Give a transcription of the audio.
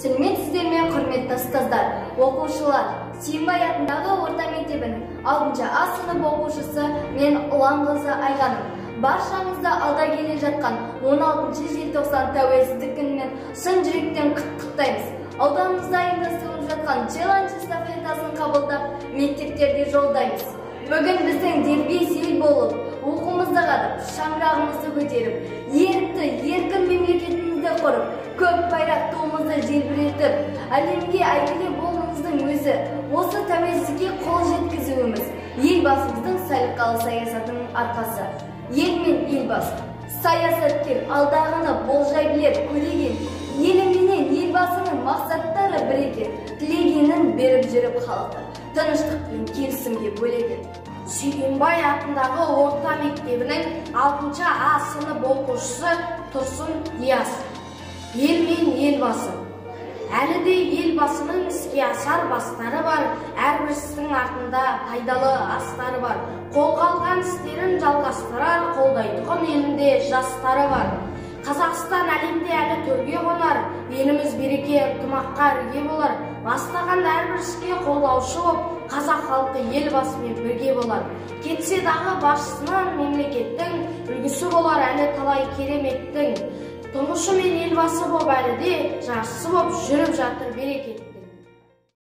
Сәлеметсіздер ме, құрметті ұстаздар, оқушылар. Сүйінбай атындағы орта мектебінің 6-шы А сынып оқушысы мен Ұланқызы Айғаным. Баршаңызды алда келе жатқан 16 желтоқсан тәуелсіздік күнімен шын жүректен құттықтаймыз. Ауданымызда ұйымдастырылып жатқан челлендж эстафетасын қабылдап, мектептерге жолдаймыз. Бүгін біздің дербес ел болып, оқуымызды қадап, шаңырағымызды көтеріп, ерікті, еркін мемлекетімізді құрып, көк байрақ туымызды желбіретіп, әлемге әйгілі болуымыздың өзі осы тәуелсіздікке қол жеткізуіміз елбасымыздың салиқалы саясатының арқасы. Ел мен елбасы, саясаткер, алдағыны болжай білер, көреген, еліменен елбасының мақсаттары бір екен, тілегенін беріп жүріп халықты тыныштық пен келісімге бөлеген. Сүйінбай атындағы орта мектебінің 6-шы А сынып оқушысы Тұрсын Диас. Ел мен елбасы. Әлі де елбасының іске асар бастары бар, әрбірсінің артында пайдалы астары бар. Қолға алған істерін жалғастырар, қолдайтұғын елінде жастары бар. Қазақстан әлемде әлі төрге қонар, еліміз береке ынтымаққа ірге болар. Бастаған әрбір іске қолдаушы боп, қазақ халқы елбасымен бірге болар. Кетсе дағы басшысынан мемлекеттің үлгісі болар әлі талай кереметтің. Тұңғышы мен елбасы боп әлі де жақсы боп жүріп жатыр берекет.